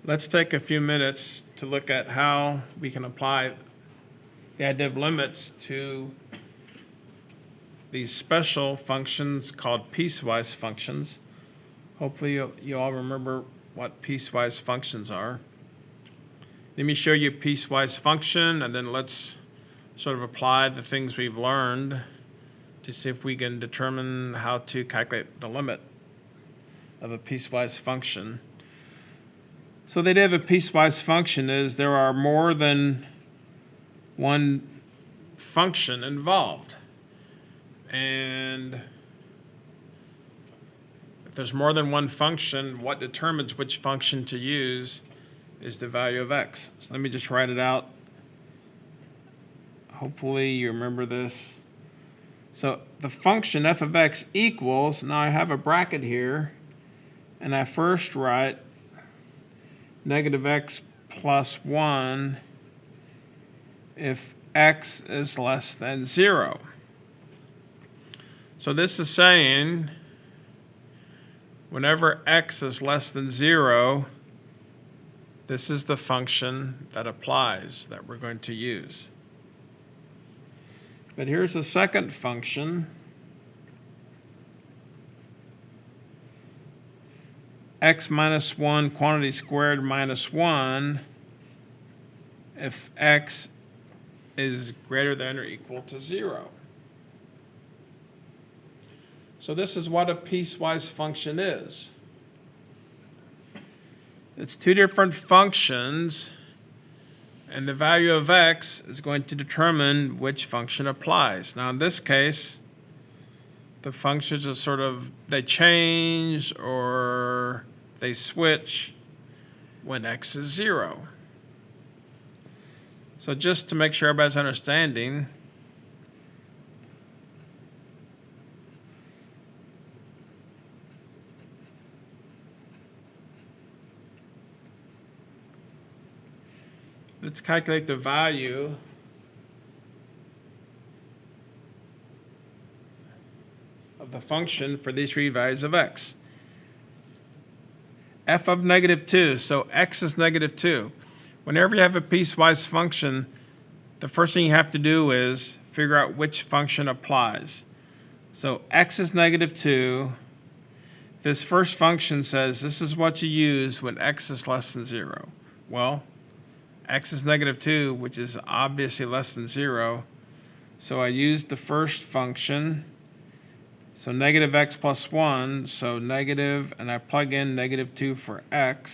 Let's take a few minutes to look at how we can apply the idea of limits to these special functions called piecewise functions. Hopefully you all remember what piecewise functions are. Let me show you a piecewise function, and then let's sort of apply the things we've learned to see if we can determine how to calculate the limit of a piecewise function. So the idea of a piecewise function is there are more than one function involved. And if there's more than one function, what determines which function to use is the value of x. So let me just write it out. Hopefully you remember this. So the function f of x equals, now I have a bracket here, and I first write negative x plus 1 if x is less than 0. So this is saying whenever x is less than 0, this is the function that applies that we're going to use. But here's a second function. X minus 1 quantity squared minus 1 if x is greater than or equal to 0. So this is what a piecewise function is. It's two different functions, and the value of x is going to determine which function applies. Now in this case, the functions are sort of, they change or they switch when x is 0. So just to make sure everybody's understanding, let's calculate the value of the function for these three values of x. F of negative 2, so x is negative 2. Whenever you have a piecewise function, the first thing you have to do is figure out which function applies. So x is negative 2. This first function says this is what you use when x is less than 0. Well, x is negative 2, which is obviously less than 0. So I used the first function. So negative x plus 1, so negative, and I plug in negative 2 for x.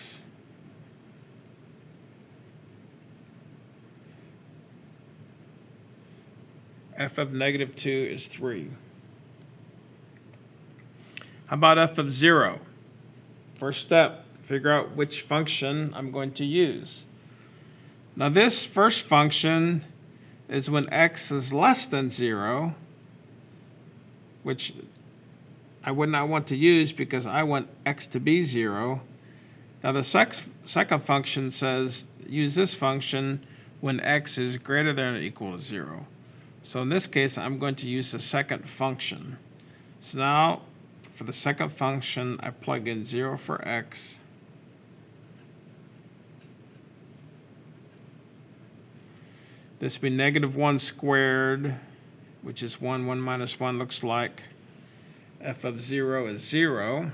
F of negative 2 is 3. How about f of 0? First step, figure out which function I'm going to use. Now this first function is when x is less than 0, which I would not want to use because I want x to be 0. Now the second function says use this function when x is greater than or equal to 0. So in this case, I'm going to use the second function. So now for the second function, I plug in 0 for x. This would be negative 1 squared, which is 1. 1 minus 1 looks like f of 0 is 0.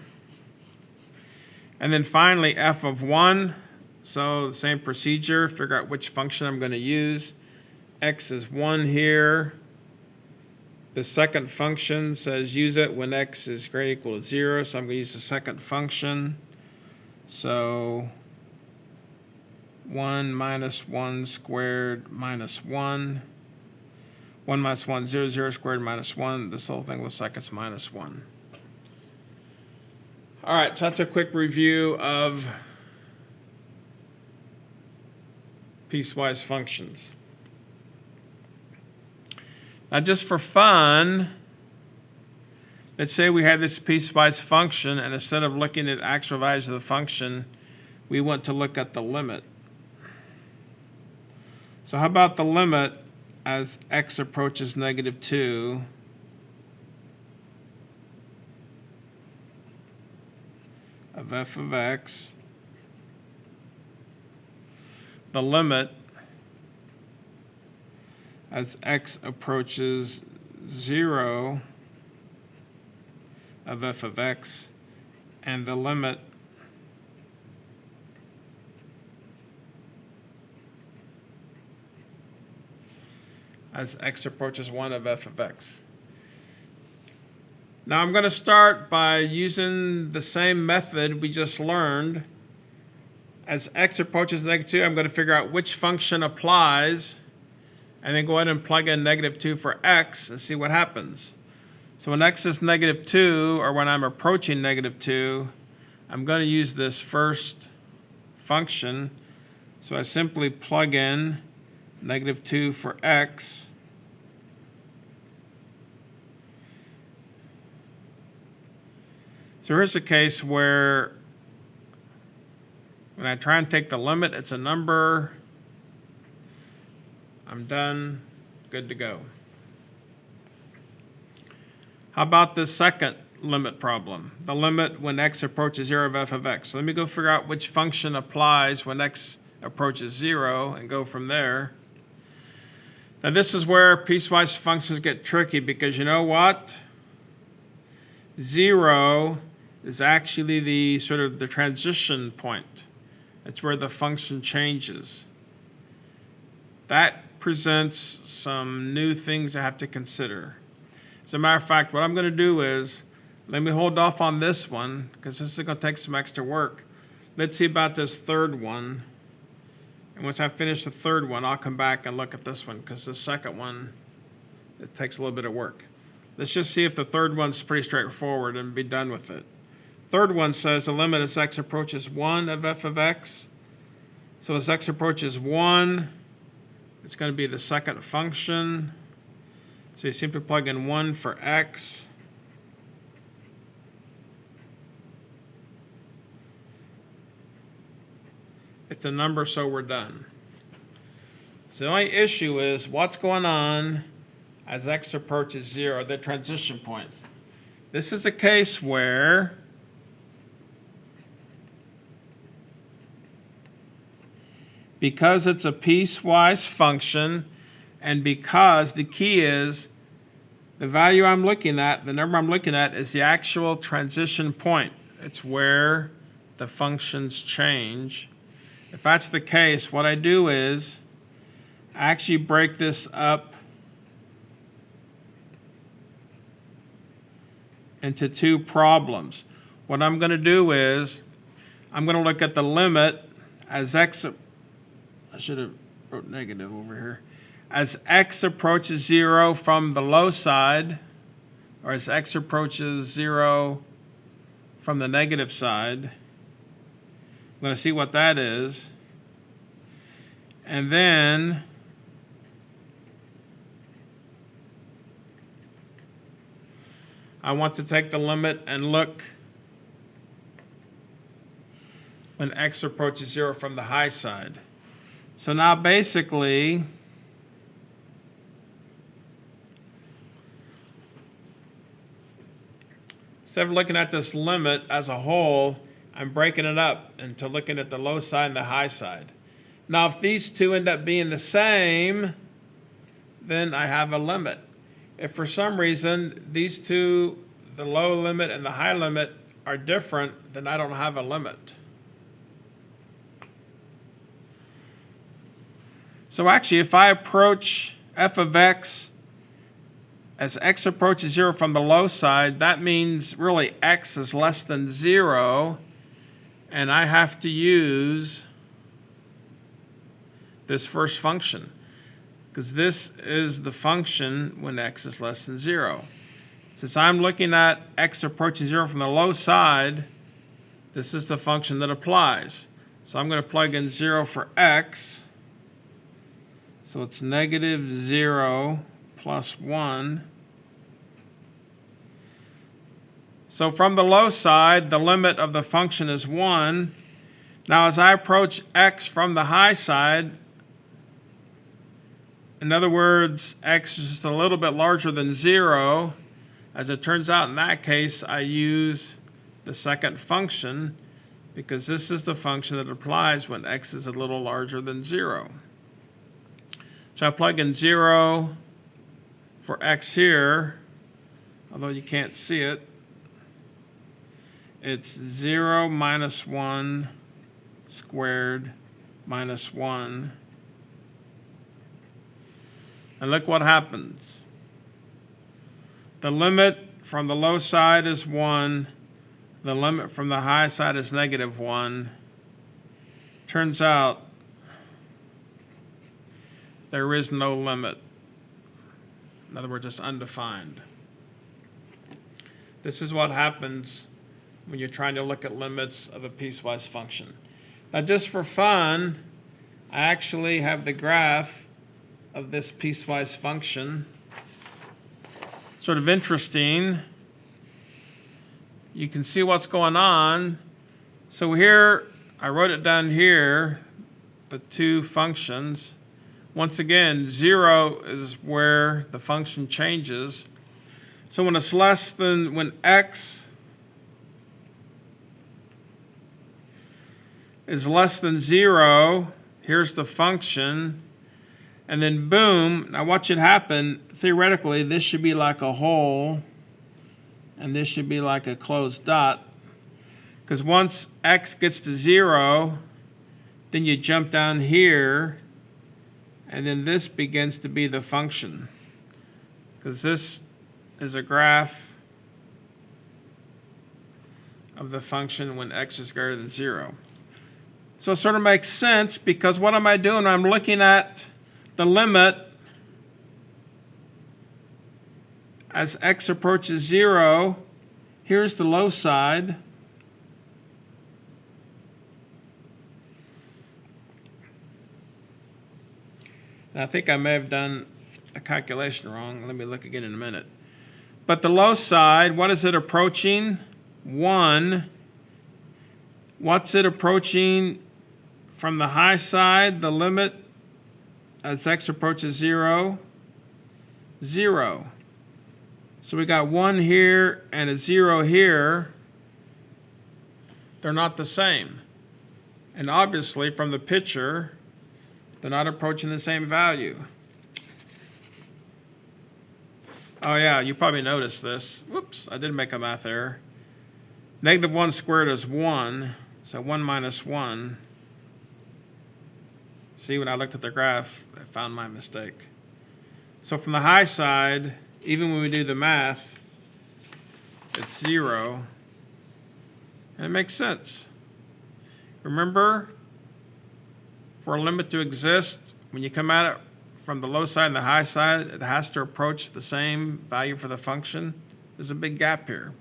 And then finally, f of 1. So the same procedure, figure out which function I'm going to use. X is 1 here. The second function says use it when x is greater or equal to 0. So I'm going to use the second function. So 1 minus 1 squared minus 1. 1 minus 1, 0, 0 squared minus 1. This whole thing looks like it's minus 1. All right, so that's a quick review of piecewise functions. Now just for fun, let's say we have this piecewise function, and instead of looking at actual values of the function, we want to look at the limit. So how about the limit as x approaches negative 2 of f of x the limit as x approaches 0 of f of x, and the limit as x approaches 1 of f of x. Now I'm going to start by using the same method we just learned. As x approaches -2, I'm going to figure out which function applies, and then go ahead and plug in -2 for x and see what happens. So when x is -2, or when I'm approaching -2, I'm going to use this first function. So I simply plug in -2 for x. So here's a case where when I try and take the limit, it's a number. I'm done, good to go. How about this second limit problem? The limit when x approaches 0 of f of x. So let me go figure out which function applies when x approaches 0 and go from there. Now this is where piecewise functions get tricky, because you know what? 0 is actually the sort of the transition point. It's where the function changes. That presents some new things I have to consider. As a matter of fact, what I'm going to do is, let me hold off on this one, because this is going to take some extra work. Let's see about this third one. And once I finish the third one, I'll come back and look at this one, because the second one, it takes a little bit of work. Let's just see if the third one's pretty straightforward and be done with it. Third one says the limit as x approaches 1 of f of x. So as x approaches 1, it's going to be the second function. So you simply plug in 1 for x. It's a number, so we're done. So the only issue is what's going on as x approaches 0, the transition point. This is a case where because it's a piecewise function, and because the key is the value I'm looking at, the number I'm looking at, is the actual transition point. It's where the functions change. If that's the case, what I do is I actually break this up into two problems. What I'm going to do is I'm going to look at the limit as x, I should have wrote negative over here, as x approaches 0 from the low side, or as x approaches 0 from the negative side. I'm going to see what that is. And then I want to take the limit and look when x approaches 0 from the high side. So now basically, instead of looking at this limit as a whole, I'm breaking it up into looking at the low side and the high side. Now if these two end up being the same, then I have a limit. If for some reason these two, the low limit and the high limit, are different, then I don't have a limit. So actually, if I approach f of x as x approaches 0 from the low side, that means really x is less than 0, and I have to use this first function, because this is the function when x is less than 0. Since I'm looking at x approaching 0 from the low side, this is the function that applies. So I'm going to plug in 0 for x. So it's -0 plus 1. So from the low side, the limit of the function is 1. Now as I approach x from the high side, in other words, x is just a little bit larger than 0. As it turns out, in that case, I use the second function. because this is the function that applies when x is a little larger than 0. So I plug in 0 for x here, although you can't see it. It's 0 minus 1 squared minus 1. And look what happens. The limit from the low side is 1. The limit from the high side is negative 1. Turns out there is no limit. In other words, it's undefined. This is what happens when you're trying to look at limits of a piecewise function. Now, just for fun, I actually have the graph of this piecewise function. Sort of interesting. You can see what's going on. So here, I wrote it down here, the two functions. Once again, 0 is where the function changes. So when it's less than, when x is less than 0, here's the function, and then boom, now what should happen, theoretically, this should be like a hole, and this should be like a closed dot, because once x gets to 0, then you jump down here, and then this begins to be the function, because this is a graph of the function when x is greater than 0. So it sort of makes sense, because what am I doing? I'm looking at the limit as x approaches 0. Here's the low side. And I think I may have done a calculation wrong. Let me look again in a minute. But the low side, what is it approaching? 1. What's it approaching from the high side, the limit as x approaches 0? 0. So we got 1 here and a 0 here. They're not the same. And obviously from the picture, they're not approaching the same value. Oh yeah, you probably noticed this. Whoops, I did make a math error. Negative 1 squared is 1, so 1 minus 1. See, when I looked at the graph, I found my mistake. So from the high side, even when we do the math, it's 0. And it makes sense. Remember, for a limit to exist, when you come at it from the low side and the high side, it has to approach the same value for the function. There's a big gap here.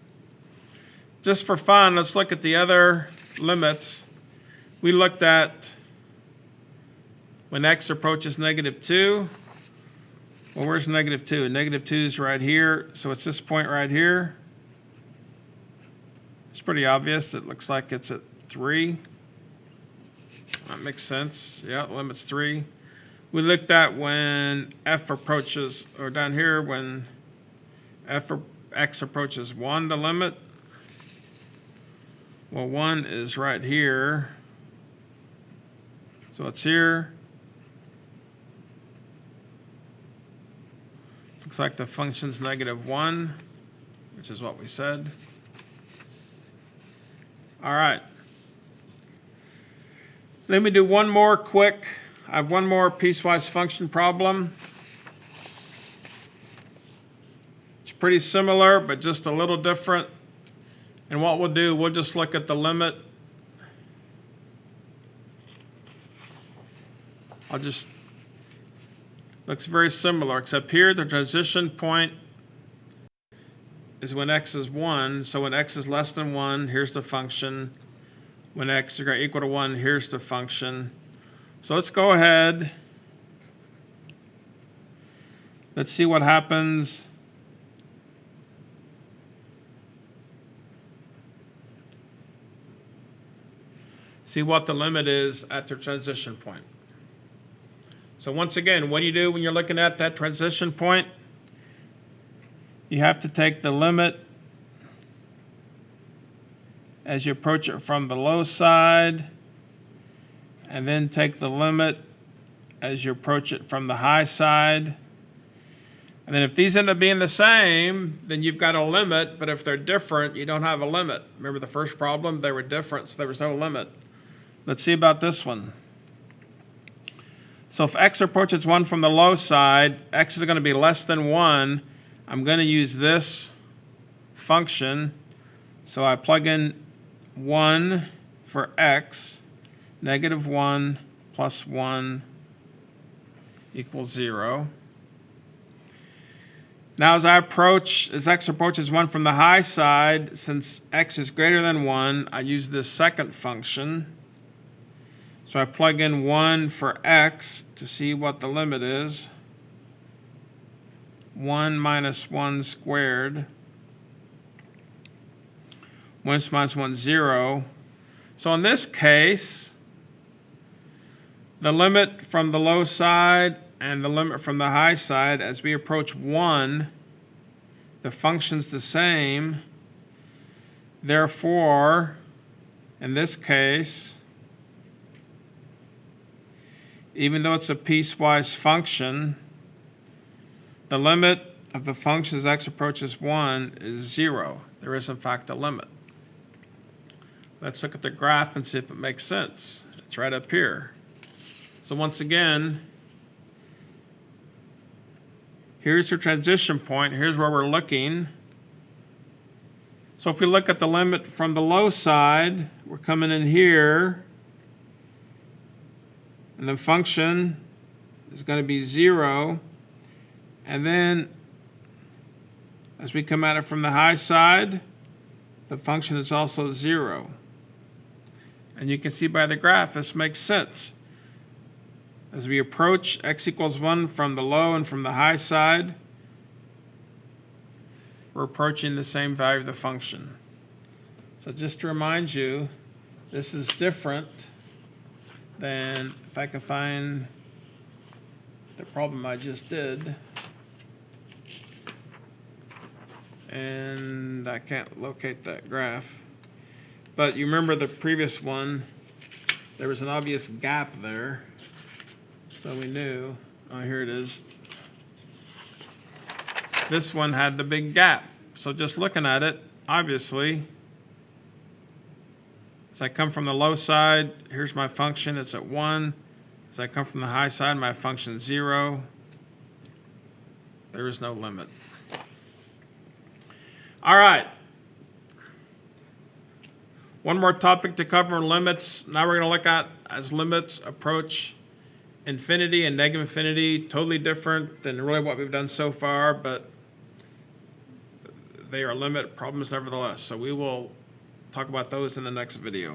Just for fun, let's look at the other limits. We looked at when x approaches negative 2. Well, where's negative 2? Negative 2 is right here, so it's this point right here. It's pretty obvious. It looks like it's at 3. That makes sense. Yeah, the limit's 3. We looked at when f approaches, or down here, when x approaches 1, the limit. Well, 1 is right here. So it's here. Looks like the function's negative 1, which is what we said. All right. Let me do one more quick. I have one more piecewise function problem. It's pretty similar, but just a little different. And what we'll do, we'll just look at the limit. Looks very similar, except here the transition point is when x is 1. So when x is less than 1, here's the function. When x is equal to 1, here's the function. So let's go ahead. Let's see what happens. See what the limit is at the transition point. So once again, what do you do when you're looking at that transition point? You have to take the limit as you approach it from the low side, and then take the limit as you approach it from the high side. And then if these end up being the same, then you've got a limit, but if they're different, you don't have a limit. Remember the first problem? They were different, so there was no limit. Let's see about this one. So if x approaches 1 from the low side, x is going to be less than 1. I'm going to use this function. So I plug in 1 for x, negative 1 plus 1 equals 0. Now as x approaches 1 from the high side, since x is greater than 1, I use this second function. So I plug in 1 for x to see what the limit is. 1 minus 1 squared. 1 minus 1, 0. So in this case, the limit from the low side and the limit from the high side, as we approach 1, the function's the same. Therefore, in this case, even though it's a piecewise function, the limit of the function as x approaches 1 is 0. There is, in fact, a limit. Let's look at the graph and see if it makes sense. It's right up here. So once again, here's your transition point. Here's where we're looking. So if we look at the limit from the low side, we're coming in here. And the function is going to be 0. And then, as we come at it from the high side, the function is also 0. And you can see by the graph, this makes sense. As we approach x equals 1 from the low and from the high side, we're approaching the same value of the function. So just to remind you, this is different than, if I can find the problem I just did, and I can't locate that graph. But you remember the previous one, there was an obvious gap there. So we knew, oh, here it is. This one had the big gap. So just looking at it, obviously, as I come from the low side, here's my function, it's at 1. As I come from the high side, my function is 0. There is no limit. All right. One more topic to cover, limits. Now we're going to look at as limits approach infinity and negative infinity. Totally different than really what we've done so far, but they are limit problems nevertheless. So we will talk about those in the next video.